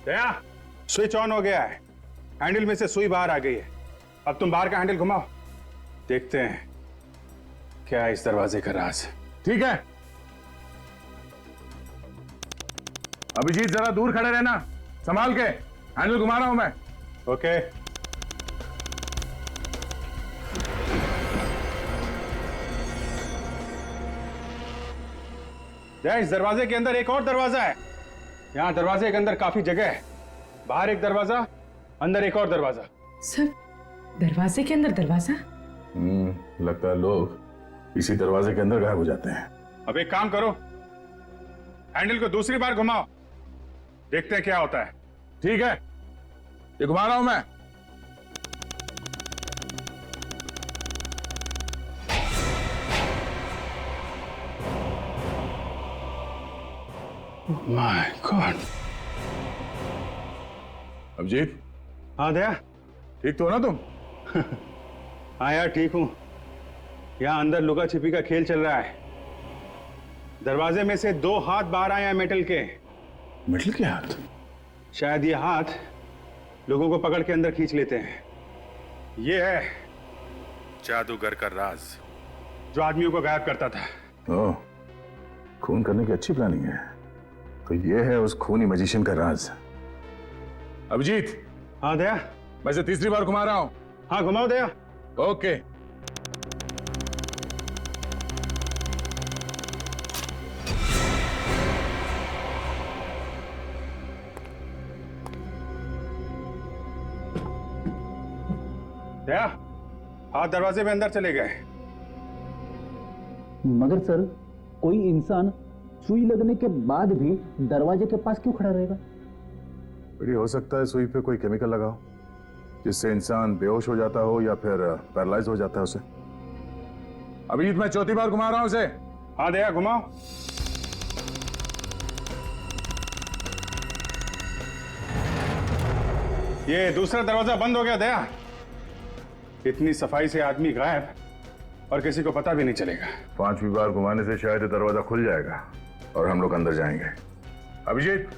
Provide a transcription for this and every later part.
Daya, switch on हो गया है। हैंडल में से सुई बाहर आ गई है। अब तुम बाहर का हैंडल घुमाओ, देखते हैं क्या है इस दरवाजे का राज। ठीक है। अभिजीत जरा दूर खड़े रहना, संभाल के। हैंडल घुमा रहा हूं मैं। ओके। दया, इस दरवाजे के अंदर एक और दरवाजा है। यहाँ दरवाजे के अंदर काफी जगह है। बाहर एक दरवाजा, अंदर एक और दरवाजा। सर, दरवाजे के अंदर दरवाजा? लगता है लोग इसी दरवाजे के अंदर गायब हो जाते हैं। अब एक काम करो, हैंडल को दूसरी बार घुमाओ, देखते हैं क्या होता है। ठीक है, ये घुमा रहा हूं मैं। My God. अभिजीत, हाँ दया। ठीक तो हो ना तुम? हाँ यार, ठीक हूं। यहाँ अंदर लुका छिपी का खेल चल रहा है। दरवाजे में से 2 हाथ बाहर आए हैं मेटल के। मेटल के हाथ? शायद ये हाथ लोगों को पकड़ के अंदर खींच लेते हैं। ये है जादूगर का राज, जो आदमियों को गायब करता था। ओह, खून करने की अच्छी प्लानिंग है। तो ये है उस खूनी मैजिशियन का राज। अभिजीत। हाँ दया। मैं इसे तीसरी बार घुमा रहा हूं। हाँ घुमाओ दया। ओके। दया, हाथ दरवाजे में अंदर चले गए। मगर सर, कोई इंसान सुई लगने के बाद भी दरवाजे के पास क्यों खड़ा रहेगा? बड़ी हो सकता है सुई पे कोई केमिकल लगा हो, जिससे इंसान बेहोश हो जाता हो या फिर पैरालाइज हो जाता है उसे। अभिजीत, मैं चौथी बार घुमा रहा हूं उसे। हाँ दया, घुमाओ। ये दूसरा दरवाजा बंद हो गया दया। इतनी सफाई से आदमी गायब और किसी को पता भी नहीं चलेगा। 5वीं बार घुमाने से शायद ये दरवाजा खुल जाएगा और हम लोग अंदर जाएंगे। अभिजीत,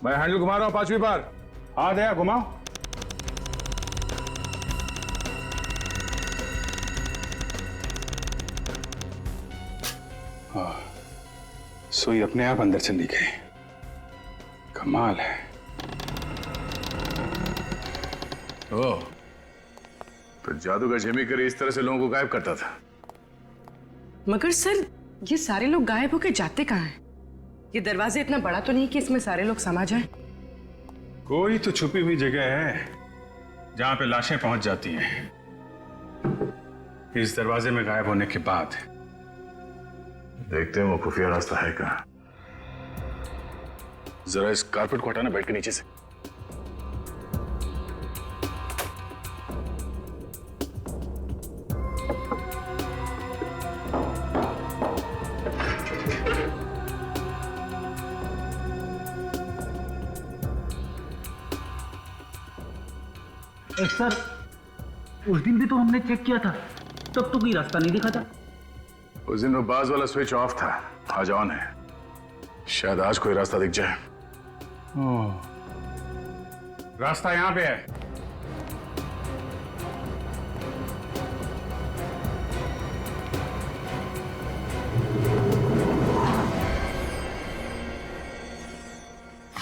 मैं हैंडल घुमा रहा हूं 5वीं बार। हाँ दया, घुमाओ। सुई अपने आप अंदर चली गई। कमाल है। ओह, तो जादूगर झिमिकर इस तरह से लोगों को गायब करता था। मगर सर, ये सारे लोग गायब होके जाते कहाँ हैं? ये दरवाजा इतना बड़ा तो नहीं कि इसमें सारे लोग समा जाएं? कोई तो छुपी हुई जगह है जहां पे लाशें पहुंच जाती हैं। इस दरवाजे में गायब होने के बाद देखते हैं वो खुफिया रास्ता है कहां। जरा इस कारपेट को हटाना, बैठ के नीचे से। सर, उस दिन भी तो हमने चेक किया था, तब तो कोई रास्ता नहीं दिखा था। उस दिन वो बाज वाला स्विच ऑफ था, आज ऑन है। शायद आज कोई रास्ता दिख जाए। रास्ता यहां पे है।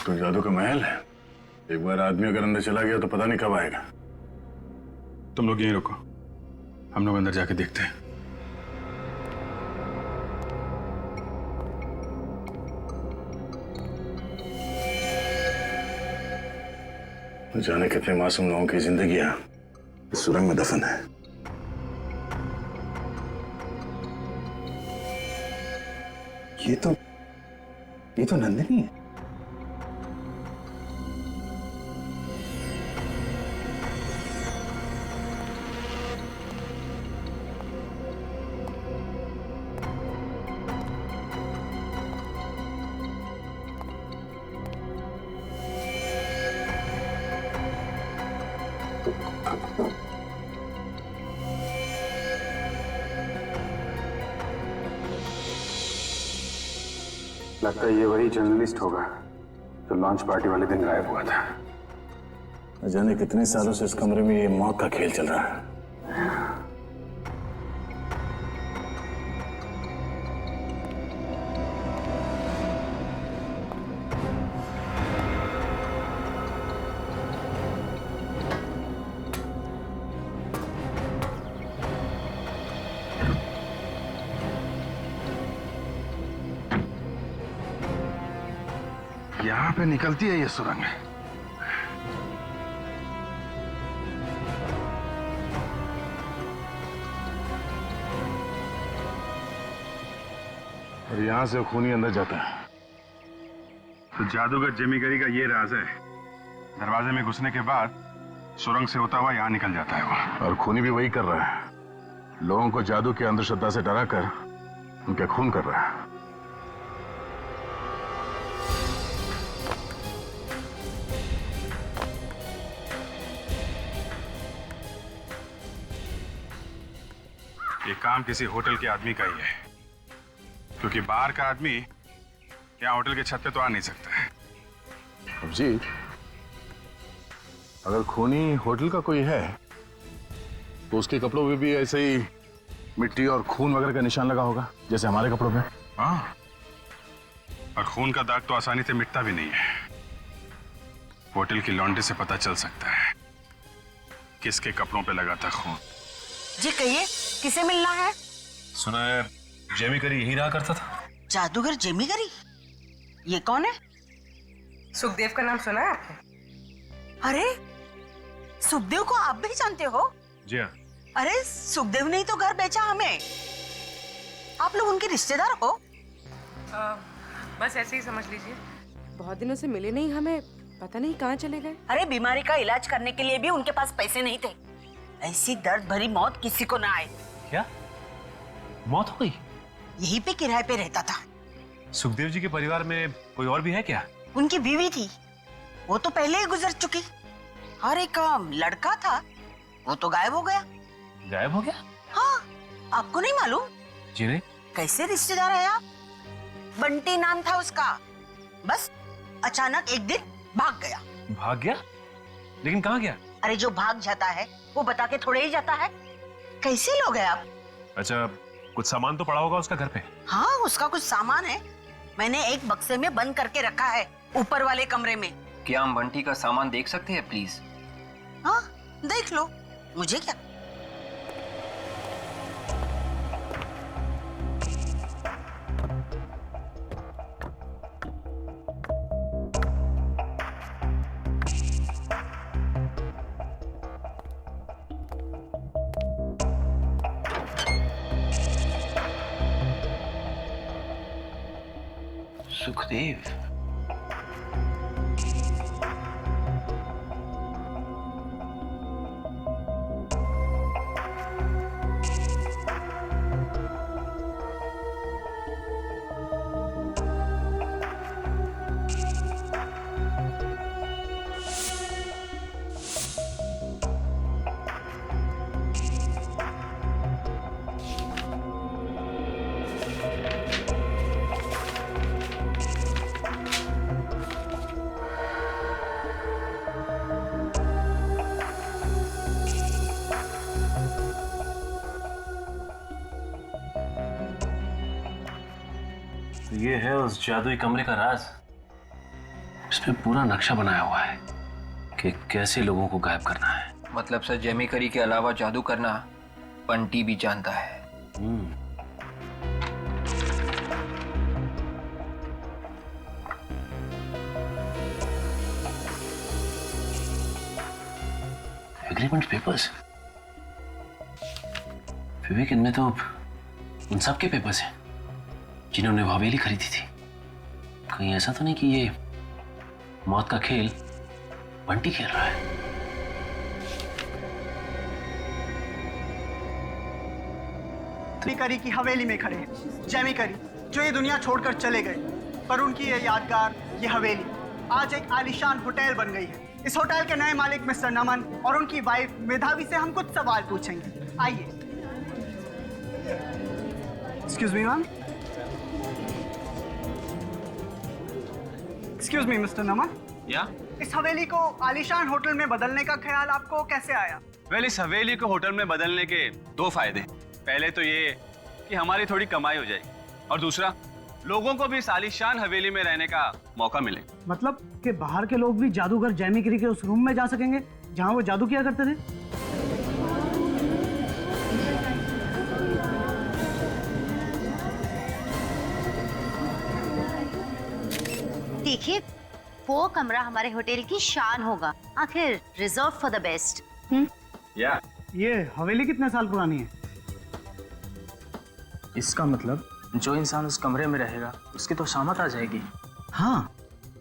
तो जादू का महल है। एक बार आदमी अगर अंदर चला गया तो पता नहीं कब आएगा। तुम लोग यहीं रुको, हम लोग अंदर जाके देखते हैं। न जाने कितने मासूम लोगों की जिंदगियां इस सुरंग में दफन है। ये तो नंदिनी है। लगता है ये वही जर्नलिस्ट होगा तो लॉन्च पार्टी वाले दिन गायब हुआ था। न जाने कितने सालों से इस कमरे में ये मौत का खेल चल रहा है। यहां पे निकलती है ये सुरंग। और यहां से खूनी अंदर जाता है। तो जादूगर जेमिगरी का ये राज है, दरवाजे में घुसने के बाद सुरंग से होता हुआ यहां निकल जाता है वो। और खूनी भी वही कर रहा है, लोगों को जादू की अंधश्रद्धा से डराकर उनके खून कर रहा है। ये काम किसी होटल के आदमी का ही है, क्योंकि बाहर का आदमी यहाँ होटल के छत पे तो आ नहीं सकता है। अभिजीत, अगर खूनी होटल का कोई है तो उसके कपड़ों में भी ऐसे ही मिट्टी और खून वगैरह का निशान लगा होगा जैसे हमारे कपड़ों में। हाँ, और खून का दाग तो आसानी से मिटता भी नहीं है। होटल की लॉन्ड्री से पता चल सकता है किसके कपड़ों पे लगा था खून। जी कहिए, किसे मिलना है? सुना है जेमिगरी यही रहा करता था। जादूगर जेमिगरी? ये कौन है? सुखदेव का नाम सुना है आपने? अरे, सुखदेव को आप भी जानते हो? जी हाँ। अरे, सुखदेव ने ही तो घर बेचा हमें। आप लोग उनके रिश्तेदार हो? बस ऐसे ही समझ लीजिए। बहुत दिनों से मिले नहीं, हमें पता नहीं कहाँ चले गए। अरे, बीमारी का इलाज करने के लिए भी उनके पास पैसे नहीं थे। ऐसी दर्द भरी मौत किसी को ना आए। क्या मौत हो गई? यहीं पे किराए पे रहता था। सुखदेव जी के परिवार में कोई और भी है क्या? उनकी बीवी थी, वो तो पहले ही गुजर चुकी। और एक लड़का था, वो तो गायब हो गया। गायब हो गया? हाँ, आपको नहीं मालूम? जी नहीं। कैसे रिश्तेदार है आप? बंटी नाम था उसका। बस अचानक एक दिन भाग गया। भाग गया? लेकिन कहाँ गया? अरे, जो भाग जाता है वो बता के थोड़े ही जाता है। कैसे लोग हैं आप? अच्छा, कुछ सामान तो पड़ा होगा उसका घर पे। हाँ, उसका कुछ सामान है, मैंने एक बक्से में बंद करके रखा है ऊपर वाले कमरे में। क्या हम बंटी का सामान देख सकते हैं प्लीज? हाँ, देख लो, मुझे क्या। सुखदेव, ये है उस जादुई कमरे का राज। इसमें पूरा नक्शा बनाया हुआ है कि कैसे लोगों को गायब करना है। मतलब सर जेमिगरी के अलावा जादू करना बंटी भी जानता है। Agreement papers? विवेक, इनमें तो उन सब के पेपर्स हैं जिन्होंने वो हवेली खरीदी थी। कहीं ऐसा तो नहीं कि ये मौत का खेल बंटी खेल रहा है? जेमिगरी की हवेली में खड़े हैं। जेमिगरी जो ये दुनिया छोड़कर चले गए, पर उनकी ये यादगार, ये हवेली आज एक आलीशान होटल बन गई है। इस होटल के नए मालिक मिस्टर नमन और उनकी वाइफ मेधावी से हम कुछ सवाल पूछेंगे। आइए। Excuse me ma'am. Excuse me mister Naman, या इस हवेली को आलीशान होटल में बदलने का ख्याल आपको कैसे आया? वेल, इस हवेली को होटल में बदलने के दो फायदे। पहले तो ये कि हमारी थोड़ी कमाई हो जाएगी, और दूसरा लोगों को भी इस आलीशान हवेली में रहने का मौका मिले। मतलब कि बाहर के लोग भी जादूगर जैमिकरी के उस रूम में जा सकेंगे जहां वो जादू किया करते थे? देखिए, वो कमरा हमारे होटल की शान होगा, आखिर रिजर्व फॉर द बेस्ट। या ये हवेली कितने साल पुरानी है? इसका मतलब जो इंसान उस कमरे में रहेगा उसकी तो शामत आ जाएगी। हाँ,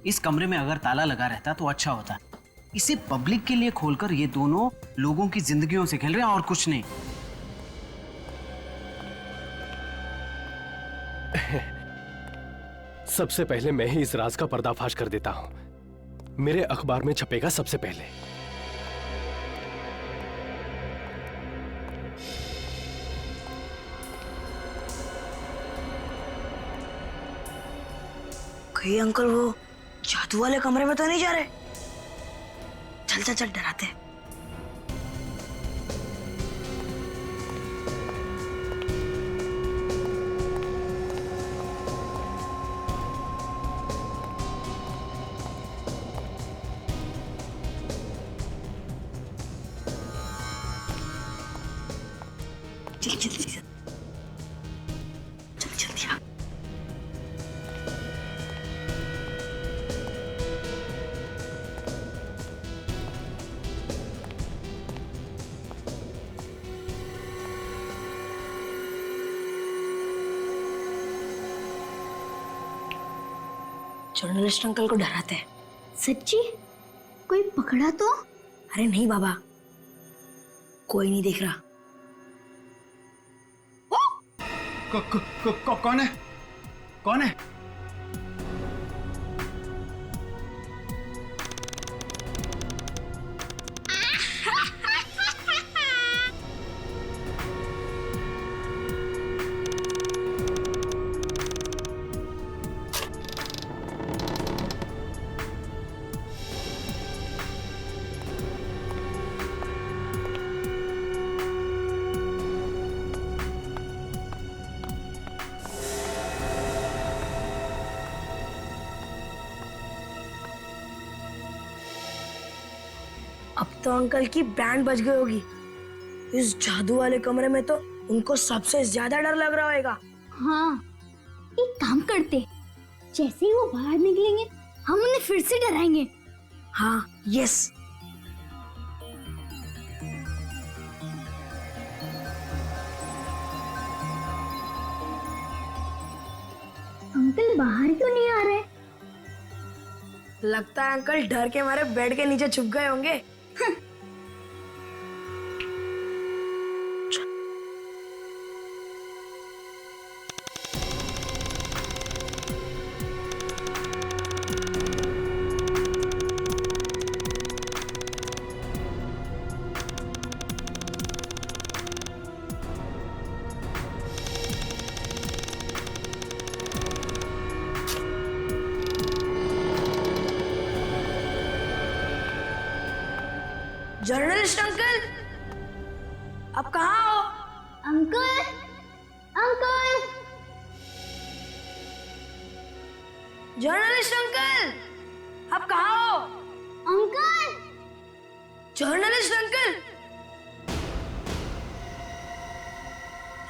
इस कमरे में अगर ताला लगा रहता तो अच्छा होता। इसे पब्लिक के लिए खोलकर ये दोनों लोगों की जिंदगियों से खेल रहे हैं और कुछ नहीं। सबसे पहले मैं ही इस राज का पर्दाफाश कर देता हूं। मेरे अखबार में छपेगा सबसे पहले। कहीं अंकल वो जादू वाले कमरे में तो नहीं जा रहे? चल चल चल, डराते हैं। चल जल्दी चल, चल जल्दी आ। जर्नलिस्ट अंकल को डराते हैं। सच्ची? कोई पकड़ा तो? अरे नहीं बाबा, कोई नहीं देख रहा। कौन है? कौन है? अब तो अंकल की बैंड बज गई होगी। इस जादू वाले कमरे में तो उनको सबसे ज्यादा डर लग रहा होगा। हाँ, एक काम करते, जैसे ही वो बाहर निकलेंगे हम उन्हें फिर से डराएंगे। हाँ, यस। अंकल बाहर क्यों नहीं आ रहे? लगता है अंकल डर के मारे बेड के नीचे छुप गए होंगे। जर्नलिस्ट अंकल, आप कहाँ हो? अंकल, अंकल, जर्नलिस्ट अंकल, आप कहाँ हो? Uncle, journalist uncle.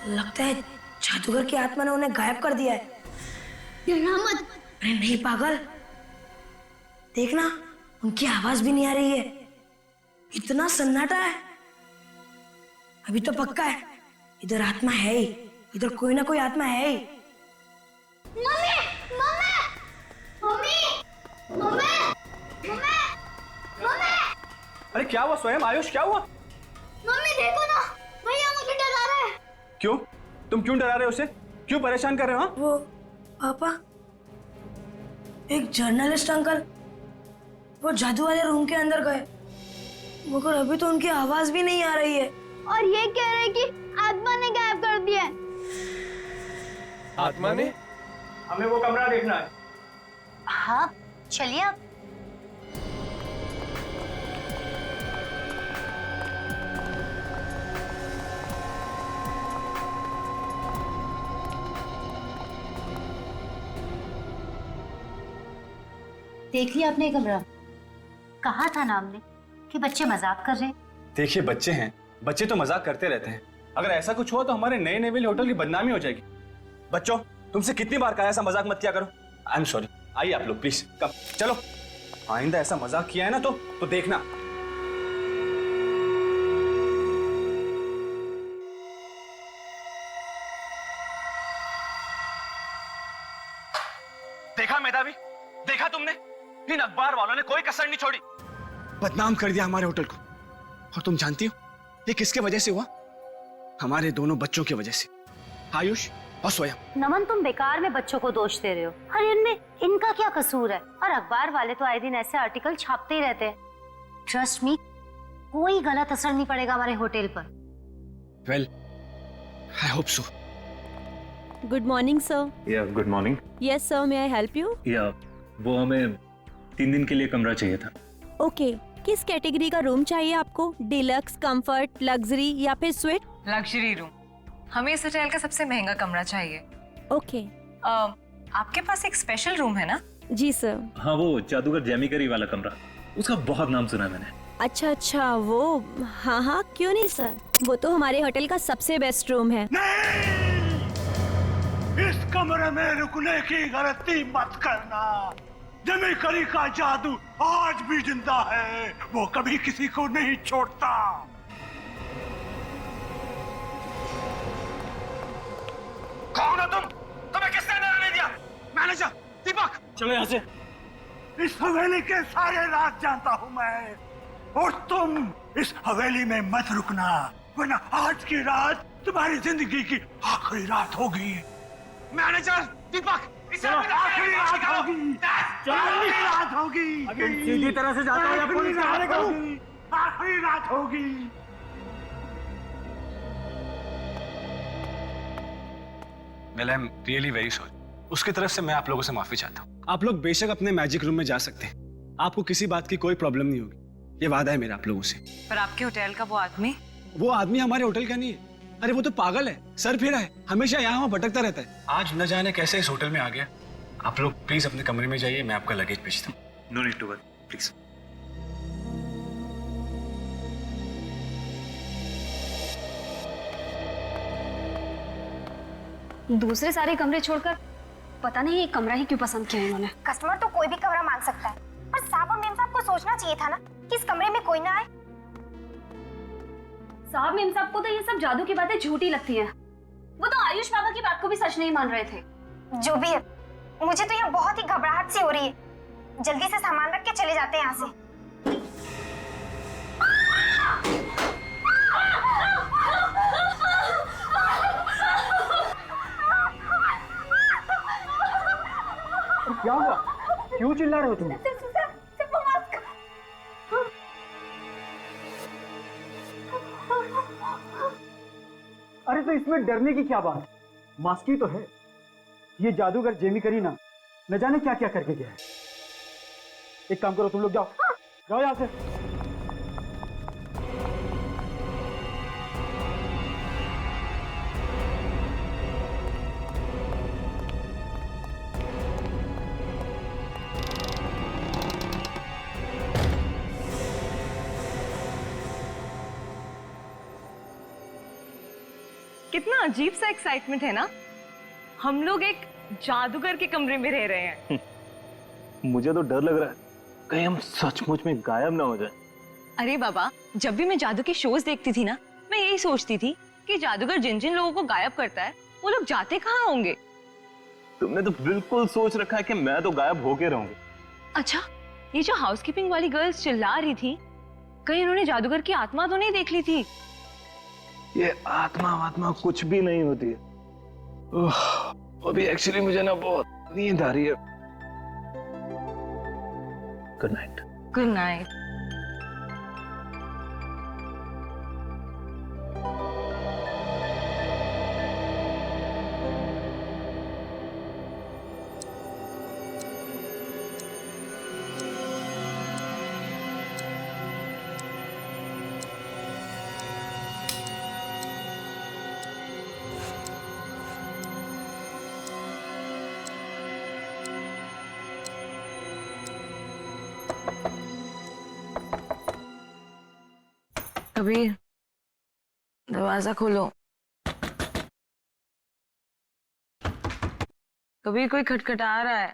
लगता है जादूगर की आत्मा ने उन्हें गायब कर दिया है। डरा मत। अरे नहीं पागल, देखना उनकी आवाज भी नहीं आ रही है। इतना सन्नाटा है। अभी तो पक्का है इधर आत्मा है ही, इधर कोई ना कोई आत्मा है ही। Mummy, mummy, mummy, mummy, mummy, mummy. अरे क्या हुआ स्वयं? आयुष क्या हुआ? मम्मी देखो ना, भैया मुझे डरा रहे हैं। क्यों? तुम क्यों डरा रहे हो उसे? क्यों परेशान कर रहे हो? वो पापा, एक जर्नलिस्ट अंकल वो जादू वाले रूम के अंदर गए, मगर अभी तो उनकी आवाज भी नहीं आ रही है। और ये कह रहे कि आत्मा ने गायब कर दिया है। आत्मा ने? हमें वो कमरा देखना है। हाँ, चलिए अब। देख लिया आपने कमरा? कहा था ना हमने कि बच्चे मजाक कर रहे हैं। देखिए बच्चे हैं, बच्चे तो मजाक करते रहते हैं। अगर ऐसा कुछ हुआ तो हमारे नए नेवल होटल की बदनामी हो जाएगी। बच्चों, तुमसे कितनी बार कहा ऐसा मजाक मत किया करो। I am sorry. आइए आप लोग प्लीज, कम चलो। आइंदा ऐसा मजाक किया है ना तो देखना। देखा मेधावी, देखा तुमने? इन अखबार वालों ने कोई कसर नहीं छोड़ी, बदनाम कर दिया हमारे होटल को। और तुम जानती हो ये किसके वजह से हुआ? हमारे दोनों बच्चों की वजह से, आयुष और स्वयं। नमन, तुम बेकार में बच्चों को दोष दे रहे हो। अरे इनमें इनका क्या कसूर है? और अखबार वाले तो आए दिन ऐसे आर्टिकल छापते ही रहते हैं। ट्रस्ट मी, कोई गलत असर नहीं पड़ेगा हमारे होटल पर। Well, I hope so. Good morning sir. Yeah good morning. Yes sir, may I help you? या वो हमें 3 दिन के लिए कमरा चाहिए था। ओके, किस कैटेगरी का रूम चाहिए आपको? डिलक्स, कंफर्ट, लग्जरी या फिर स्वीट? Luxury room. हमें इस होटल का सबसे महंगा कमरा चाहिए। ओके। आपके पास एक स्पेशल रूम है ना? जी सर। हाँ, वो जादूगर जेमी करी वाला कमरा, उसका बहुत नाम सुना मैंने। अच्छा अच्छा, वो हाँ हाँ, क्यों नहीं सर, वो तो हमारे होटल का सबसे बेस्ट रूम है। इस कमरे में रुकने की गलती मत करना। जेमी करी का जादू आज भी जिंदा है, वो कभी किसी को नहीं छोड़ता। कौन हो तुम? तुम्हें किसने डरने दिया? मैनेजर दीपक, चलो यहाँ से। इस हवेली के सारे राज जानता हूँ मैं, और तुम इस हवेली में मत रुकना, वरना आज की रात तुम्हारी जिंदगी की आखिरी रात होगी। मैनेजर दीपक, इसे आखिरी रात होगी, आखिरी रात होगी। सीधी तरह से जाता हूँ या पुलिस आने का? आखिरी रात होगी। Well, I am really very sorry. उसकी तरफ से मैं आप लोगों से माफी चाहता हूँ। आप लोग बेशक अपने मैजिक रूम में जा सकते हैं, आपको किसी बात की कोई प्रॉब्लम नहीं होगी, ये वादा है मेरा आप लोगों से। पर आपके होटल का वो आदमी हमारे होटल का नहीं है। अरे वो तो पागल है, सर फेरा है, हमेशा यहाँ वहाँ भटकता रहता है। आज न जाने कैसे इस होटल में आ गया। आप लोग प्लीज अपने कमरे में जाइए, मैं आपका लगेज भेजता हूँ। No need to worry, please. दूसरे सारे कमरे छोड़कर पता नहीं ये कमरा ही क्यों पसंद किया इन्होंने। कस्टमर तो कोई भी कमरा मांग सकता है, पर साहब और मेम साहब को सोचना चाहिए था ना कि इस कमरे में कोई ना आए। साहब मेम साहब को तो ये सब जादू की बातें झूठी लगती हैं। वो तो आयुष बाबा की बात को भी सच नहीं मान रहे थे। जो भी है, मुझे तो यहाँ बहुत ही घबराहट सी हो रही है। जल्दी से सामान रख के चले जाते हैं यहाँ से। क्या हुआ? क्यों चिल्ला रहे हो तुम? अरे तो इसमें डरने की क्या बात? मास्क ही तो है। ये जादूगर जेमी करी ना, न जाने क्या क्या करके गया है। एक काम करो, तुम लोग जाओ जाओ यहाँ से। कितना अजीब सा एक्साइटमेंट है ना। हम लोग एक जादूगर के कमरे में रह रहे हैं। मुझे तो डर लग रहा है कहीं हम सचमुच में गायब ना हो जाए। अरे बाबा, जब भी मैं जादू के शोज देखती थी ना, मैं यही सोचती थी कि जादूगर जिन जिन लोगों को गायब करता है वो लोग जाते कहाँ होंगे। तुमने तो बिल्कुल सोच रखा है कि मैं तो गायब होके रहूंगी। अच्छा, ये जो हाउसकीपिंग वाली गर्ल्स चिल्ला रही थी, कहीं उन्होंने जादूगर की आत्मा तो नहीं देख ली थी? ये आत्मा कुछ भी नहीं होती है। अभी एक्चुअली मुझे ना बहुत नींद आ रही है। Good night. Good night. Kabir, दरवाजा खोलो। कबीर, कोई खटखटा रहा है।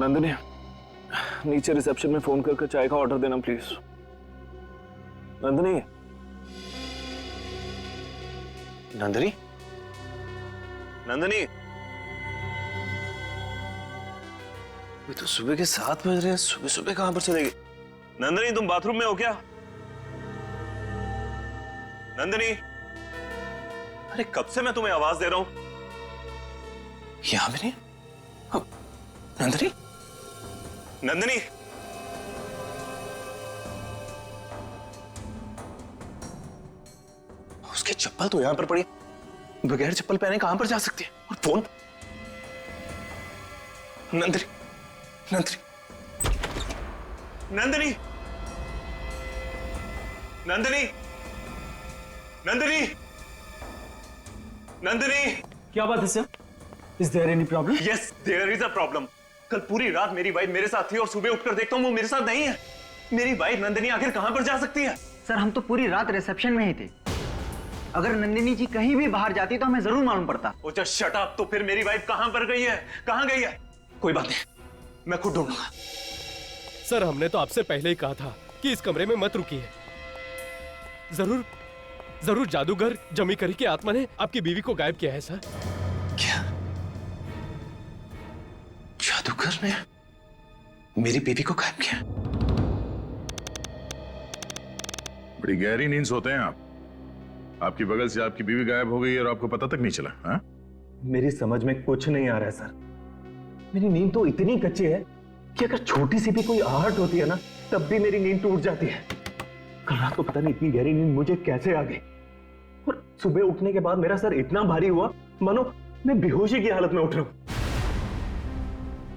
नंदिनी, नीचे रिसेप्शन में फोन करके चाय का ऑर्डर देना प्लीज। नंदिनी, नंदिनी, नंदिनी, ये तो सुबह के 7 बज रहे हैं, सुबह सुबह कहां पर चलेगी? नंदिनी, तुम बाथरूम में हो क्या? नंदिनी, अरे कब से मैं तुम्हें आवाज दे रहा हूं, यहां भी नहीं। नंदिनी, नंदिनी, उसकी चप्पल तो यहां पर पड़ी, बगैर चप्पल पहने कहां पर जा सकती है? और फोन? नंदिनी, नंदिनी, नंदिनी, नंदिनी, नंदिनी, नंदिनी। क्या बात है sir? Is there any problem? Yes, there is a problem. कल पूरी रात मेरी वाइफ मेरे साथ थी और सुबह उठकर देखता हूँ वो मेरे साथ नहीं है। मेरी वाइफ नंदिनी आखिर कहां पर जा सकती है? सर, हम तो पूरी रात रिसेप्शन में ही थे। अगर नंदिनी जी कहीं भी बाहर जाती तो हमें जरूर मालूम पड़ता। ओ जस्ट शट अप। तो फिर मेरी वाइफ कहां पर गई है? कहां गई है? कोई बात नहीं, मैं खुद ढूंढूंगा। सर, हमने तो आपसे पहले ही कहा था कि इस कमरे में मत रुकिए। जरूर जरूर जादूगर जमीकरी की आत्मा ने आपकी बीवी को गायब किया है सर। क्या? जादूगर ने मेरी बीवी को गायब किया? बड़ी गहरी नींद सोते हैं आप। आपकी बगल से आपकी बीवी गायब हो गई और आपको पता तक नहीं चला। हाँ? मेरी समझ में कुछ नहीं आ रहा है सर। मेरी नींद तो इतनी कच्ची है कि अगर छोटी सी भी कोई आहट होती है ना, तब भी मेरी नींद टूट जाती है। कल रात को पता नहीं इतनी गहरी नींद मुझे कैसे आ गई, और सुबह उठने के बाद मेरा सर इतना भारी हुआ मानो मैं बेहोशी की हालत में उठ रहा हूं।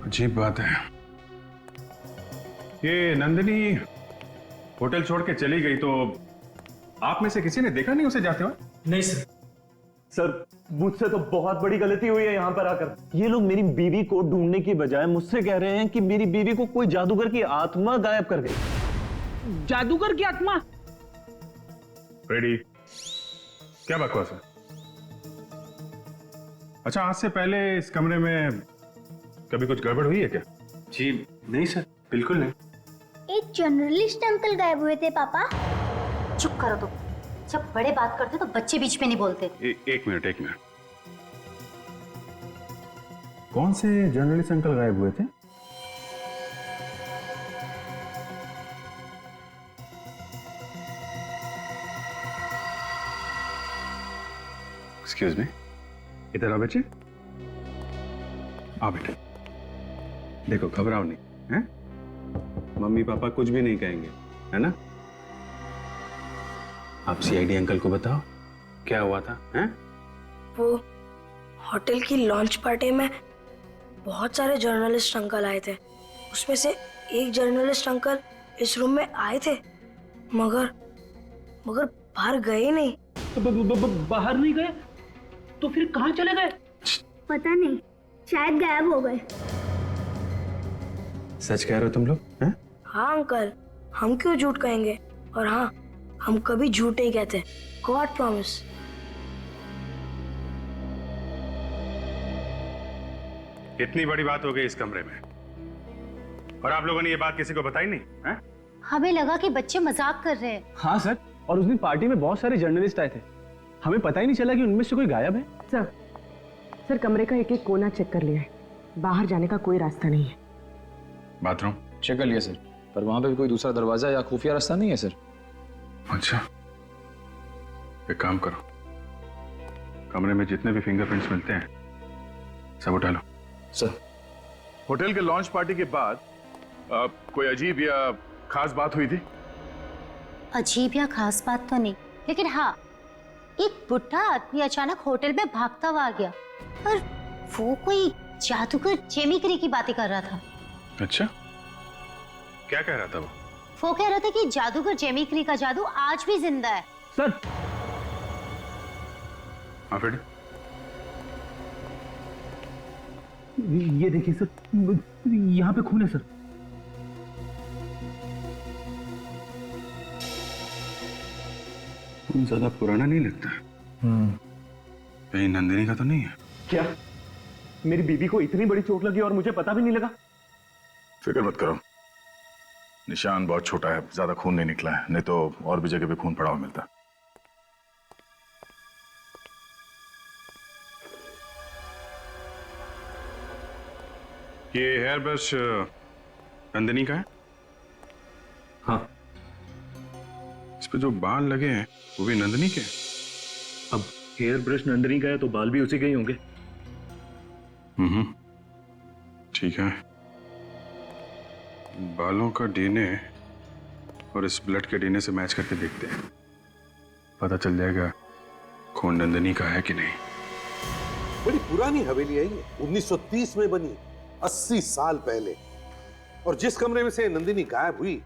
अजीब बात है। ये नंदिनी होटल छोड़ के चली गई तो आप में से किसी ने देखा नहीं उसे जाते हुए? नहीं सर। सर, मुझसे तो बहुत बड़ी गलती हुई है यहाँ पर आकर। ये लोग मेरी बीवी को ढूंढने की बजाय मुझसे कह रहे हैं कि मेरी बीवी को कोई जादूगर की आत्मा गायब कर गई। जादूगर की आत्मा? रेडी, क्या बकवास है? अच्छा, आज से पहले इस कमरे में कभी कुछ गड़बड़ हुई है क्या? जी नहीं सर, बिल्कुल नहीं। एक जर्नलिस्ट अंकल गायब हुए थे पापा। चुप करो तुम। जब बड़े बात करते तो बच्चे बीच में नहीं बोलते। एक मिनट। कौन से जर्नलिस्ट अंकल गायब हुए थे? एक्सक्यूज मी, इधर आओ बच्चे। आओ बेटे। देखो, घबराओ नहीं, हैं? मम्मी पापा कुछ भी नहीं कहेंगे, है ना? आप सीआईडी अंकल को बताओ क्या हुआ था, हैं? वो होटल की लॉन्च पार्टी में बहुत सारे जर्नलिस्ट अंकल आए थे। उसमें से एक जर्नलिस्ट अंकल इस रूम में आए थे, मगर बाहर गए नहीं। बाहर नहीं गए? तो फिर कहाँ चले गए? पता नहीं, शायद गायब हो गए। सच कह रहे हो तुम लोग, हैं? हाँ अंकल, हम क्यों झूठ कहेंगे? और हाँ, हम कभी झूठ नहीं कहते। God promise. इतनी बड़ी बात हो गई इस कमरे में, और आप लोगों ने ये बात किसी को बताई नहीं, हैं? हमें लगा कि बच्चे मजाक कर रहे हैं। हाँ सर, और उस दिन पार्टी में बहुत सारे जर्नलिस्ट आए थे, हमें पता ही नहीं चला कि उनमें से कोई गायब है। सर, कमरे का एक एक कोना चेक कर लिया है, बाहर जाने का कोई रास्ता नहीं है। बाथरूम चेक कर लिया सर, पर वहां पे भी कोई दूसरा दरवाजा या खुफिया रास्ता नहीं है सर। अच्छा, एक काम करो, कमरे में जितने भी फिंगरप्रिंट्स मिलते हैं सब उठा लो। सर, होटल के लॉन्च पार्टी के बाद कोई अजीब या खास बात हुई थी? अजीब या खास बात तो नहीं, लेकिन हाँ, एक बुढ़ा आदमी अचानक होटल में भागता हुआ आ गया और वो कोई जादूगर जेमी करी की बातें कर रहा था। अच्छा, क्या कह रहा था वो? वो कह रहा था कि जादूगर जेमी करी का जादू आज भी जिंदा है। सर, हाँ फिर ये देखिए सर, यहाँ पे खून है सर। खून ज्यादा पुराना नहीं लगता। कहीं नंदिनी का तो नहीं है? क्या मेरी बीबी को इतनी बड़ी चोट लगी और मुझे पता भी नहीं लगा? फिक्र मत करो, निशान बहुत छोटा है, ज्यादा खून नहीं निकला है, नहीं तो और भी जगह पे खून पड़ा हुआ मिलता। ये हेयर ब्रश नंदिनी का है? हाँ। इस पे जो बाल लगे हैं वो भी नंदिनी के? अब हेयर ब्रश नंदिनी का है तो बाल भी उसी के ही होंगे। ठीक है, बालों का डीएनए और इस ब्लड के डीएनए से मैच करके देखते हैं, पता चल जाएगा खून नंदिनी का है कि नहीं। बड़ी पुरानी हवेली है ये, 1930 में बनी, 80 साल पहले। और जिस कमरे में से नंदिनी गायब हुई,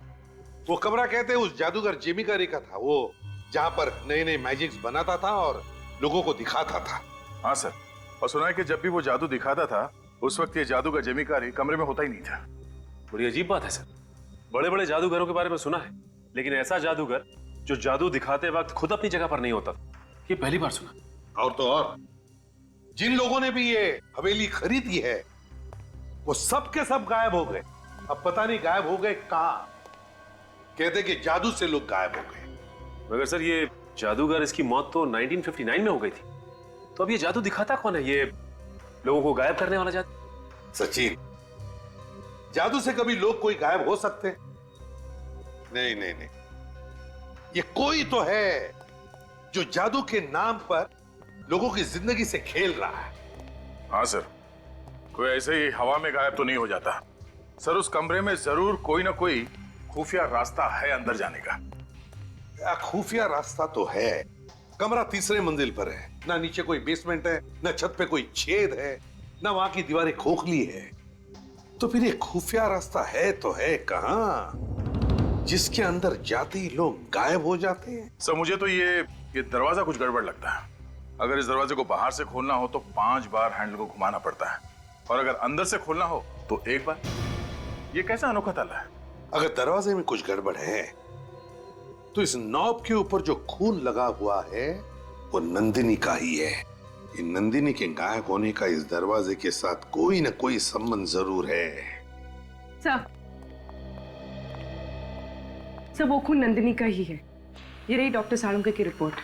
वो कमरा कहते हैं उस जादूगर जेमी करी का था, वो जहां पर नए नए मैजिक्स बनाता था और लोगों को दिखाता था। हाँ सर, और सुना है कि जब भी वो जादू दिखाता था उस वक्त ये जादूगर जेमी करी कमरे में होता ही नहीं था। बड़ी अजीब बात है सर, बड़े बड़े जादूगरों के बारे में सुना है, लेकिन ऐसा जादूगर जो जादू दिखाते वक्त खुद अपनी जगह पर नहीं होता, ये पहली बार सुना। और तो और जिन लोगों ने भी ये हवेली खरीदी है वो सब के सब गायब हो गए। अब पता नहीं गायब हो गए कहां। कहते कि जादू से लोग गायब हो गए। मगर सर ये जादूगर, इसकी मौत तो 1959 में हो गई थी, तो अब ये जादू दिखाता कौन है? ये लोगों को गायब करने वाला जादू? सचिन, जादू से कभी लोग कोई गायब हो सकते? नहीं नहीं नहीं, ये कोई तो है जो जादू के नाम पर लोगों की जिंदगी से खेल रहा है। हाँ सर, कोई ऐसे ही हवा में गायब तो नहीं हो जाता सर। उस कमरे में जरूर कोई ना कोई खुफिया रास्ता है अंदर जाने का। खुफिया रास्ता तो है, कमरा तीसरे मंजिल पर है, ना नीचे कोई बेसमेंट है, ना छत पे कोई छेद है, ना वहां की दीवारें खोखली है। तो फिर ये खुफिया रास्ता है तो है कहां जिसके अंदर जाते ही लोग गायब हो जाते हैं? सर मुझे तो ये दरवाजा कुछ गड़बड़ लगता है। अगर इस दरवाजे को बाहर से खोलना हो तो 5 बार हैंडल को घुमाना पड़ता है, और अगर अंदर से खोलना हो तो 1 बार। ये कैसा अनोखा ताला है? अगर दरवाजे में कुछ गड़बड़ है तो इस नॉब के ऊपर जो खून लगा हुआ है वो नंदिनी का ही है। इन नंदिनी के गायब होने का इस दरवाजे के साथ कोई ना कोई संबंध जरूर है। सर वो खून नंदिनी का ही है। ये रही डॉक्टर साळुंके की रिपोर्ट।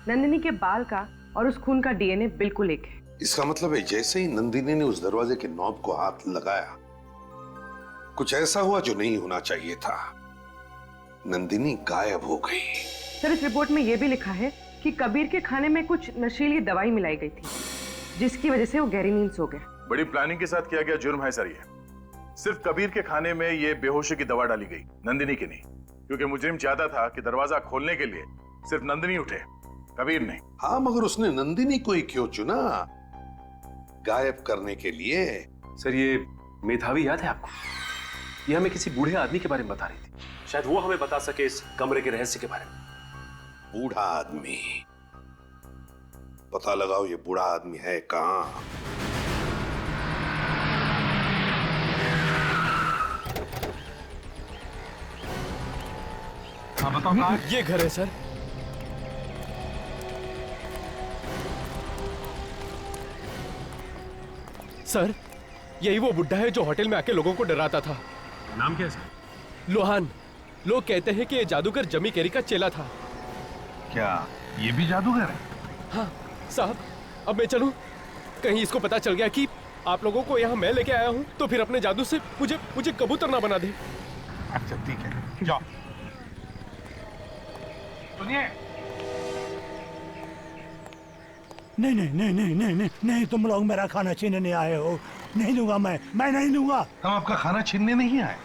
नंदिनी के बाल का और उस खून का डीएनए बिल्कुल एक है। इसका मतलब है जैसे ही नंदिनी ने उस दरवाजे के नॉब को हाथ लगाया, कुछ ऐसा हुआ जो नहीं होना चाहिए था। नंदिनी गायब हो गई। सर इस रिपोर्ट में यह भी लिखा है कि कबीर के खाने में कुछ नशीली दवाई मिलाई गई थी, जिसकी वजह से वो गहरी नींद सो गए। बड़ी प्लानिंग के साथ किया गया जुर्म है सर ये। सिर्फ कबीर के खाने में ये बेहोशी की दवा डाली गई, नंदिनी की नहीं, क्योंकि मुजरिम चाहता था कि दरवाजा खोलने के लिए सिर्फ नंदिनी उठे, कबीर नहीं। हाँ, मगर उसने नंदिनी को ही क्यों चुना गायब करने के लिए? सर ये मेधावी याद है आपको? ये हमें किसी बूढ़े आदमी के बारे में बता रही थी, शायद वो हमें बता सके इस कमरे के रहस्य के बारे में। बूढ़ा आदमी, पता लगाओ ये बूढ़ा आदमी है कहां। हाँ बताओ कहाँ? ये घर है सर। सर यही वो बुड्ढा है जो होटल में आके लोगों को डराता था। नाम क्या है सर? लोहान। लोग कहते हैं कि ये जादूगर जमी कैरी का चेला था। क्या ये भी जादूगर है? हाँ साहब, अब मैं चलूं? कहीं इसको पता चल गया कि आप लोगों को यहाँ मैं लेके आया हूँ तो फिर अपने जादू से मुझे कबूतर ना बना दे। अच्छा ठीक है, जाओ। सुनिए, नहीं नहीं नहीं नहीं नहीं नहीं नहीं, तुम लोग मेरा खाना छीनने आए हो। नहीं दूंगा मैं नहीं दूंगा। हम आपका खाना छीनने नहीं आए,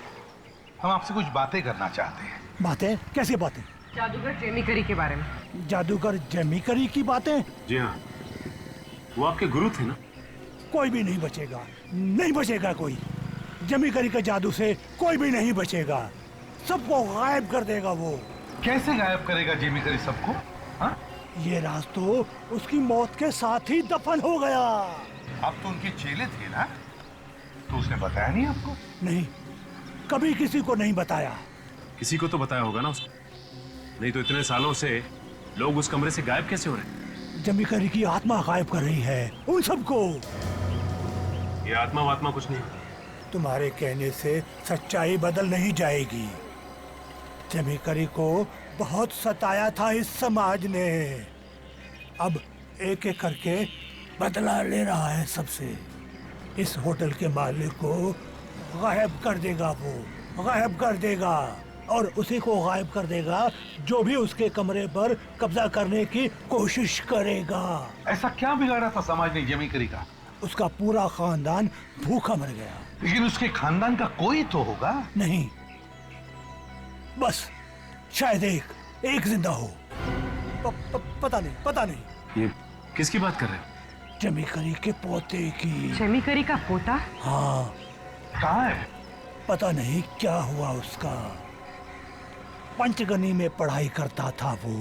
हम आपसे कुछ बातें करना चाहते हैं। बातें? कैसी बातें? जादूगर जेमी करी के बारे में। जादूगर जेमी करी की बातें? जी हाँ, वो आपके गुरु थे ना? कोई भी नहीं बचेगा, नहीं बचेगा कोई। जेमी करी के जादू से कोई भी नहीं बचेगा, सबको गायब कर देगा वो। कैसे गायब करेगा जेमी करी सबको? हाँ? ये राज तो उसकी मौत के साथ ही दफन हो गया। आप तो उनके चेले थे ना, तो उसने बताया नहीं आपको? नहीं, कभी किसी को नहीं बताया। किसी को तो बताया होगा ना उसको, नहीं तो इतने सालों से लोग उस कमरे से गायब कैसे हो रहे हैं? जेमी करी की आत्मा गायब कर रही है उन सबको। ये आत्मा वात्मा कुछ नहीं। तुम्हारे कहने से सच्चाई बदल नहीं जाएगी। जेमी करी को बहुत सताया था इस समाज ने, अब एक एक करके बदला ले रहा है सबसे। इस होटल के मालिक को गायब कर देगा वो, गायब कर देगा, और उसी को गायब कर देगा जो भी उसके कमरे पर कब्जा करने की कोशिश करेगा। ऐसा क्या बिगाड़ा था समाज ने जेमी करी का? उसका पूरा खानदान भूखा मर गया। लेकिन उसके खानदान का कोई तो होगा? नहीं, बस शायद एक जिंदा हो। पता नहीं। ये किसकी बात कर रहे हैं? जेमी करी के पोते की। जेमी करी का पोता? हाँ। कहाँ है? पता नहीं क्या हुआ उसका। पंचगनी में पढ़ाई करता था वो।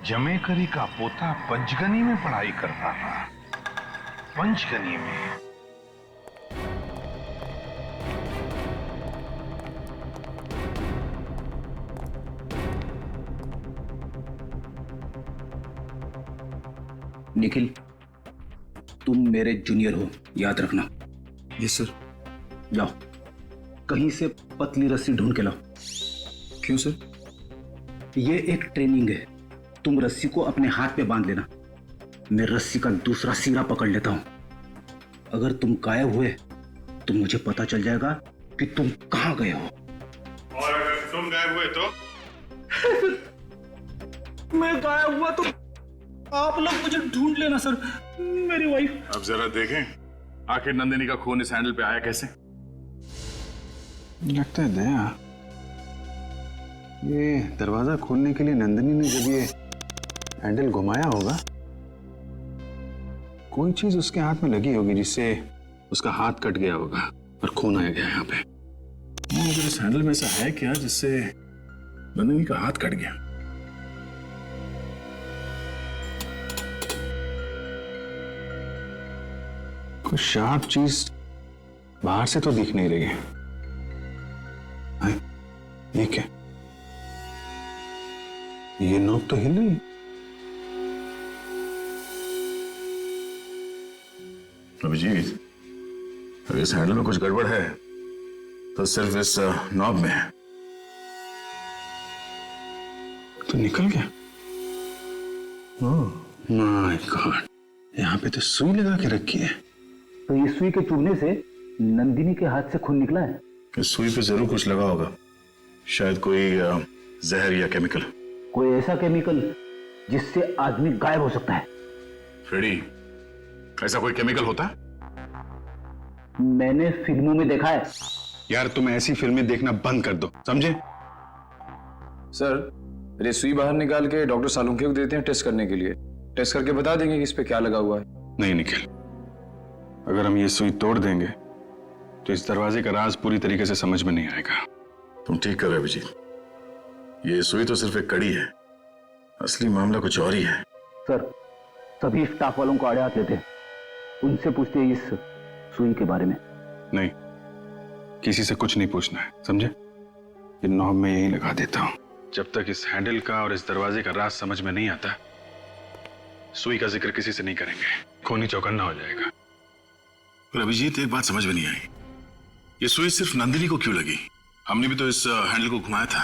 जेमी करी का पोता पंचगनी में पढ़ाई करता था? पंचगनी में? निखिल, तुम मेरे जूनियर हो, याद रखना। Yes sir. जाओ, कहीं से पतली रस्सी ढूंढ के लाओ। क्यों सर? ये एक ट्रेनिंग है, तुम रस्सी को अपने हाथ पे बांध लेना, मैं रस्सी का दूसरा सिरा पकड़ लेता हूं। अगर तुम गायब हुए तो मुझे पता चल जाएगा कि तुम कहां गए हो। और अगर तुम गायब हुए तो? मैं गायब हुआ तो आप लोग मुझे ढूंढ लेना सर, मेरी वाइफ। अब जरा देखें आखिर नंदिनी का खून इस हैंडल पे आया कैसे। लगता है दया, ये दरवाजा खोलने के लिए नंदिनी ने जब ये हैंडल घुमाया होगा, कोई चीज उसके हाथ में लगी होगी जिससे उसका हाथ कट गया होगा और खून आ गया यहाँ पे। मगर इस हैंडल में ऐसा है क्या जिससे नंदिनी का हाथ कट गया? कुछ शार्प चीज बाहर से तो दिख नहीं रही है। ये क्या? ये नोक तो हिल रही है। अभिजीत, अगर इस हैंडल में कुछ गड़बड़ है तो सिर्फ इस नॉब में है। तो निकल गया। ओह माय गॉड, यहाँ पे तो सुई लगा के रखी है। तो ये सुई के चुभने से नंदिनी के हाथ से खून निकला है? इस सुई पे जरूर कुछ लगा होगा, शायद कोई जहर या केमिकल। कोई ऐसा केमिकल जिससे आदमी गायब हो सकता है। फ्रेडी, ऐसा कोई केमिकल होता है? मैंने फिल्मों में देखा है। यार तुम ऐसी फिल्में देखना बंद कर दो, समझे? सर, ये सुई बाहर निकाल के डॉक्टर सालुंके को देते हैं टेस्ट करने के लिए। टेस्ट करके बता देंगे कि इस पे क्या लगा हुआ है। नहीं निखिल, अगर हम ये सुई तोड़ देंगे तो इस दरवाजे का राज पूरी तरीके से समझ में नहीं आएगा। तुम ठीक कर रहे हो अभिजीत, ये सुई तो सिर्फ एक कड़ी है, असली मामला कुछ और ही है। सर, सभी स्टाफ वालों को आड़े हाथ लेते हैं, उनसे पूछते हैं इस सुई के बारे में। नहीं, किसी से कुछ नहीं पूछना है, समझे? ये नॉब में यही लगा देता हूं। जब तक इस हैंडल का और इस दरवाजे का राज समझ में नहीं आता, सुई का जिक्र किसी से नहीं करेंगे, खूनी चौकन्ना हो जाएगा। पर अभिजीत, एक बात समझ में नहीं आई, ये सुई सिर्फ नंदिनी को क्यों लगी? हमने भी तो इस हैंडल को घुमाया था,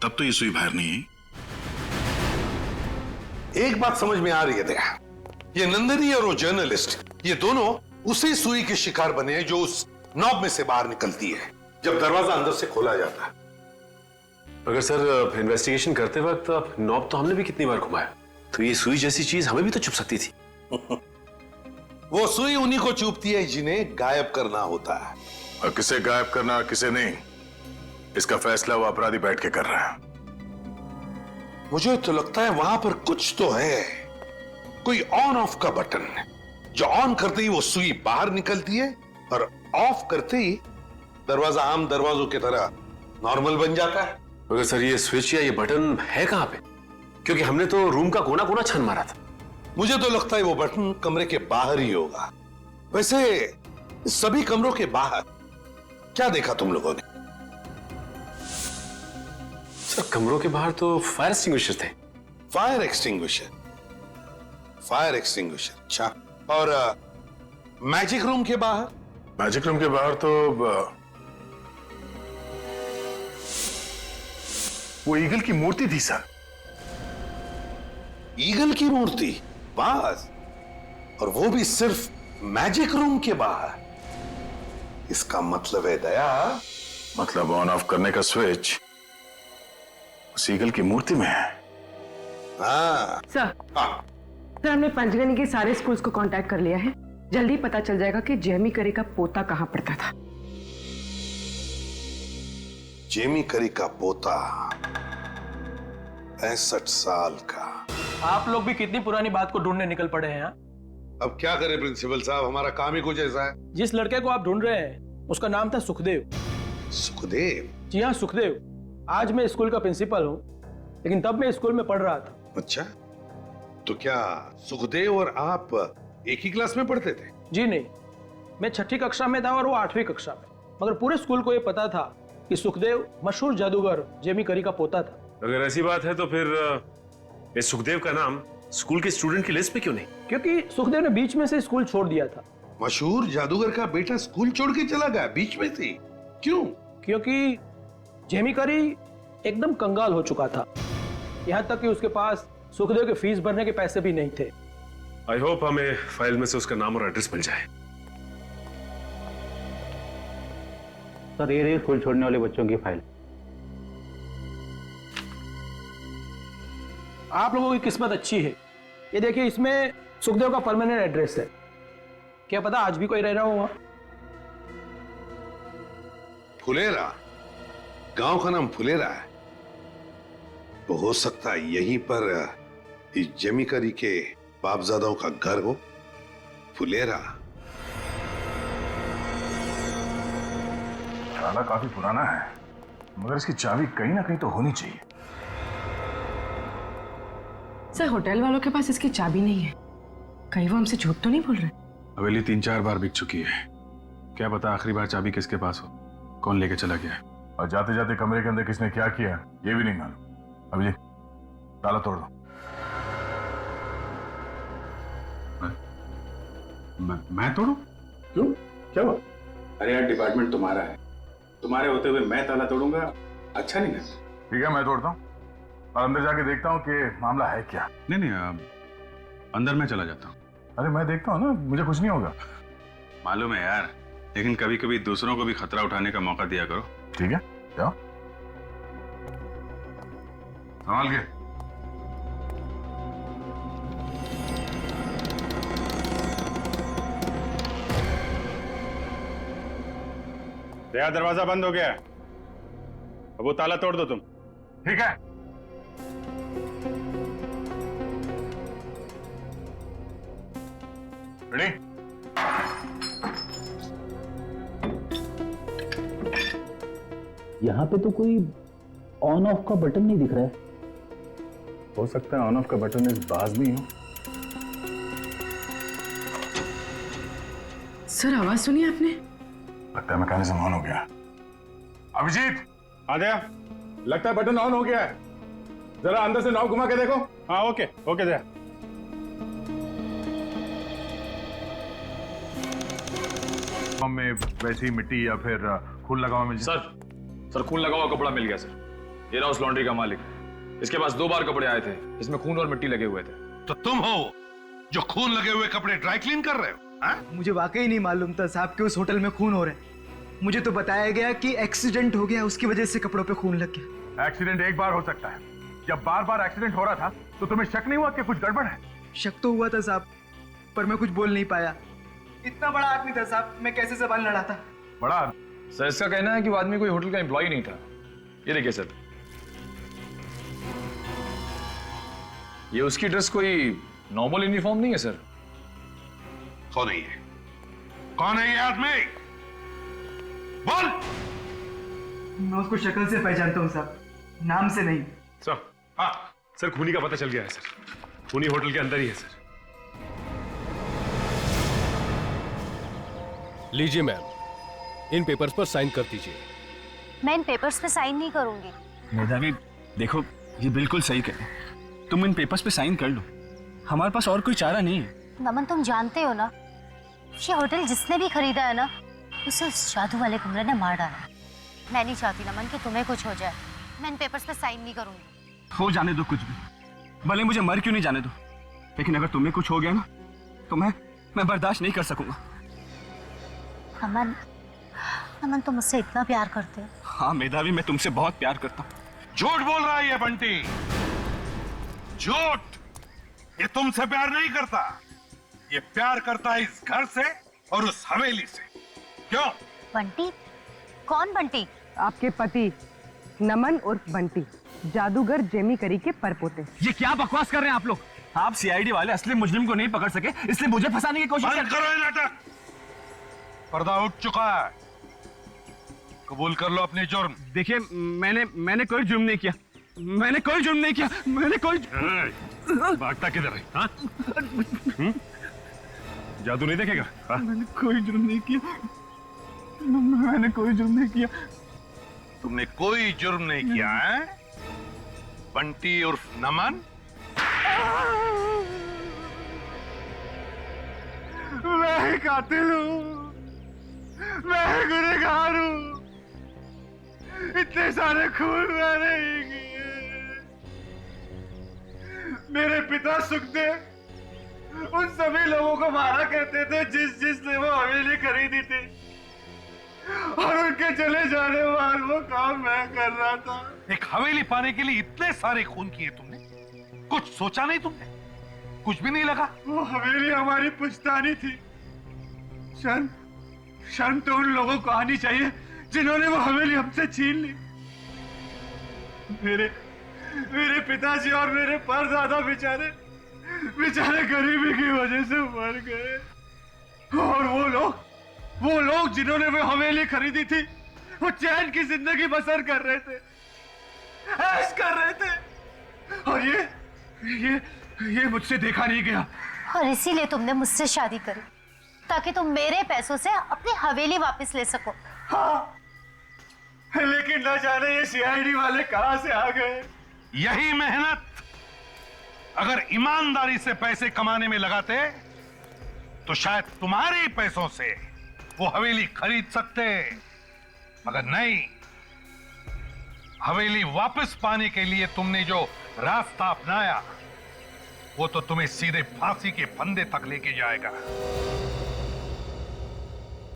तब तो ये सुई बाहर नहीं आई। एक बात समझ में आ रही है दया, ये नंदिनी और वो जर्नलिस्ट, ये दोनों उसी सुई के शिकार बने हैं जो उस नॉब में से बाहर निकलती है जब दरवाजा अंदर से खोला जाता है। मगर सर, इन्वेस्टिगेशन करते वक्त नॉब तो हमने भी कितनी बार घुमाया, तो ये सुई जैसी चीज हमें भी तो चुभ सकती थी। वो सुई उन्हीं को चुभती है जिन्हें गायब करना होता है। और किसे गायब करना और किसे नहीं, इसका फैसला वो अपराधी बैठ के कर रहा है। मुझे तो लगता है वहां पर कुछ तो है, कोई ऑन ऑफ का बटन है, जो ऑन करते ही वो सुई बाहर निकलती है और ऑफ करते ही दरवाजा आम दरवाजों की तरह नॉर्मल बन जाता है। मगर सर ये स्विच या ये बटन है कहां पे? क्योंकि हमने तो रूम का कोना कोना छान मारा था। मुझे तो लगता है वो बटन कमरे के बाहर ही होगा। वैसे सभी कमरों के बाहर क्या देखा तुम लोगों ने? सर कमरों के बाहर तो फायर एक्सटिंग्विशर थे। फायर एक्सटिंग्विशर, फायर एक्सटिंग्विशर, अच्छा। और मैजिक रूम के बाहर? मैजिक रूम के बाहर तो वो ईगल की मूर्ति थी सर। ईगल की मूर्ति बस, और वो भी सिर्फ मैजिक रूम के बाहर। इसका मतलब है दया, मतलब ऑन ऑफ करने का स्विच उस ईगल की मूर्ति में है। हाँ सर, सर हमने पंचगनी के सारे स्कूल्स को कांटेक्ट कर लिया है। जल्दी पता चल जाएगा कि जेमी करी का पोता कहां पड़ता था। जेमी करी का पोता 65 साल का। आप लोग भी कितनी पुरानी बात को ढूंढने निकल पड़े हैं। अब क्या करें प्रिंसिपल साहब, हमारा काम ही कुछ ऐसा है। जिस लड़के को आप ढूंढ रहे हैं उसका नाम था सुखदेव। सुखदेव? जी हाँ सुखदेव। आज मैं स्कूल का प्रिंसिपल हूँ, लेकिन तब मैं स्कूल में पढ़ रहा था। अच्छा, तो क्या सुखदेव और आप एक ही क्लास में पढ़ते थे? जी नहीं, मैं 6ठी कक्षा में था और वो 8वीं कक्षा में। मगर पूरे स्कूल को ये पता था कि सुखदेव मशहूर जादूगर जेमी करी का पोता था। अगर ऐसी बात है तो फिर इस सुखदेव का नाम स्कूल के स्टूडेंट की लिस्ट पे क्यों नहीं? क्योंकि सुखदेव ने बीच में से स्कूल छोड़ दिया था। मशहूर जादूगर का बेटा स्कूल छोड़ के चला गया बीच में से? क्यों? क्योंकि जेमी करी एकदम कंगाल हो चुका था, यहाँ तक कि उसके पास सुखदेव के फीस भरने के पैसे भी नहीं थे। आई होप हमें फाइल में से उसका नाम और एड्रेस मिल जाए। सर ये रही स्कूल छोड़ने वाले बच्चों की फाइल। आप लोगों की किस्मत अच्छी है। ये देखिए, इसमें सुखदेव का परमानेंट एड्रेस है। क्या पता आज भी कोई रह रहा होगा। फुलेरा, गांव का नाम फुलेरा है, तो हो सकता है यहीं पर इस जेमी करी के बापजादाओं का घर हो। फुलेरा ताला काफी पुराना है, मगर इसकी चाबी कहीं ना कहीं तो होनी चाहिए। सर होटल वालों के पास इसकी चाबी नहीं है, कहीं वो हमसे झूठ तो नहीं बोल रहे? हवेली 3-4 बार बिक चुकी है, क्या पता आखिरी बार चाबी किसके पास हो, कौन लेके चला गया। और जाते जाते कमरे के अंदर किसने क्या किया ये भी नहीं मालूम। अभी ताला तोड़ दो। मैं तोड़ू? क्यों, क्या हुआ? अरे यार डिपार्टमेंट तुम्हारा है, तुम्हारे होते हुए मैं ताला तोड़ूंगा, अच्छा नहीं लगता। ठीक है मैं तोड़ता हूँ और अंदर जाके देखता हूँ कि मामला है क्या। नहीं, अंदर मैं चला जाता हूँ। अरे मैं देखता हूँ ना, मुझे कुछ नहीं होगा। मालूम है यार, लेकिन कभी कभी दूसरों को भी खतरा उठाने का मौका दिया करो। ठीक है, जाओ संभाल के। दया, दरवाजा बंद हो गया है, अब वो ताला तोड़ दो तुम। ठीक है। रेडी? यहाँ पे तो कोई ऑन ऑफ का बटन नहीं दिख रहा है। हो सकता है ऑन ऑफ का बटन इस बाज में हो। सर आवाज सुनी आपने? लगता है मैकेनिज्म ऑन हो गया। अभिजीत आ गया, लगता है बटन ऑन हो गया है, जरा अंदर से नॉब घुमा के देखो। हाँ ओके ओके दया। में वैसी मिट्टी या फिर खून लगा हुआ मिल जाए? सर खून लगा हुआ कपड़ा मिल गया सर, ये रहा उस लॉन्ड्री का मालिक, इसके पास 2 बार कपड़े आए थे, इसमें खून और मिट्टी लगे हुए थे। तो तुम हो जो खून लगे हुए कपड़े ड्राई क्लीन कर रहे हो? मुझे वाकई नहीं मालूम था साहब कि उस होटल में खून हो रहा है। मुझे तो बताया गया कि एक्सीडेंट हो गया, उसकी वजह से कपड़ों पे खून लग गया। एक्सीडेंट एक बार हो सकता है, जब बार बार एक्सीडेंट हो रहा था तो तुम्हें शक नहीं हुआ कि कुछ गड़बड़ है? शक तो हुआ था साहब, पर मैं कुछ बोल नहीं पाया। इतना बड़ा आदमी था साहब, मैं कैसे जबान लड़ाता। बड़ा सर इसका कहना है कि वो आदमी कोई होटल का एम्प्लॉय नहीं था, ये देखिए सर, ये उसकी ड्रेस कोई नॉर्मल यूनिफॉर्म नहीं है सर। कौन है ये? कौन है ये आदमी? बोल। मैं उसको शक्ल से पहचानता हूँ साहब, नाम से नहीं। सर, हाँ सर, खूनी का पता चल गया है सर। खूनी होटल के अंदर ही है सर। लीजिए मैम, इन पेपर्स पर साइन कर दीजिए। मैं इन पेपर्स पे साइन नहीं करूंगी। मेधावी देखो, ये बिल्कुल सही कहे, तुम इन पेपर्स पे साइन कर लो, हमारे पास और कोई चारा नहीं है। नमन तुम जानते हो ना, ये होटल जिसने भी खरीदा है ना, उसे उस जादू वाले कमरे ने मार डाला। मैं नहीं चाहती नमन कि तुम्हें कुछ हो जाए। मैं इन पेपर्स पे साइन नहीं करूंगी। हो जाने दो कुछ भी, भले मुझे मर क्यों नहीं जाने दो, लेकिन अगर तुम्हें कुछ हो गया ना तो मैं बर्दाश्त नहीं कर सकूंगा। नमन, नमन तुम मुझसे इतना प्यार करते हो? हाँ मेधावी, मैं तुमसे बहुत प्यार करता हूँ। झूठ बोल रहा है ये बंटी, झूठ। ये तुमसे प्यार नहीं करता, ये प्यार करता है इस घर से और उस हवेली से। क्यों? बंटी? कौन बंटी? आपके पति नमन उर्फ बंटी, जादूगर जेमी करी के परपोते। ये क्या बकवास कर रहे हैं आप लोग? आप सीआईडी वाले असली मुजरिम को नहीं पकड़ सके, इसलिए मुझे फंसाने की कोशिश बंद करो ये नाटक। पर्दा उठ चुका है, कबूल कर लो अपनी जुर्म। देखिए, मैंने कोई जुर्म नहीं किया, मैंने कोई जुर्म नहीं किया, मैंने कोई। भागता किधर है? हाँ? जादू नहीं देखेगा? हाँ? मैंने कोई जुर्म नहीं किया, मैंने कोई जुर्म नहीं किया। तुमने कोई जुर्म नहीं किया है? बंटी उर्फ नमन? मैं कातिल हूँ, मैं गुनहगार हूँ, इतने सारे खून मैंने ही किए। मेरे पिता सुखदेव उन सभी लोगों को मारा करते थे जिसने वो हवेली खरीदी थी, और उनके चले जाने बाद वो काम मैं कर रहा था। एक हवेली पाने के लिए इतने सारे खून किए तुमने, कुछ सोचा नहीं तुमने? कुछ भी नहीं लगा? वो हवेली हमारी पुश्तैनी थी। शर्म तो उन लोगों को आनी चाहिए जिन्होंने वो हवेली हमसे छीन ली। मेरे पिताजी और मेरे परदादा बेचारे गरीबी की वजह से मर गए, और वो लोग जिन्होंने वो हवेली खरीदी थी, वो चैन की जिंदगी बसर कर रहे थे, ऐश कर रहे थे, और ये मुझसे देखा नहीं गया। और इसीलिए तुमने मुझसे शादी करी, ताकि तुम मेरे पैसों से अपनी हवेली वापस ले सको। हाँ, लेकिन न जाने ये सीआईडी वाले कहां से आ गए। यही मेहनत अगर ईमानदारी से पैसे कमाने में लगाते तो शायद तुम्हारे ही पैसों से वो हवेली खरीद सकते, मगर नहीं। हवेली वापस पाने के लिए तुमने जो रास्ता अपनाया, वो तो तुम्हें सीधे फांसी के फंदे तक लेके जाएगा।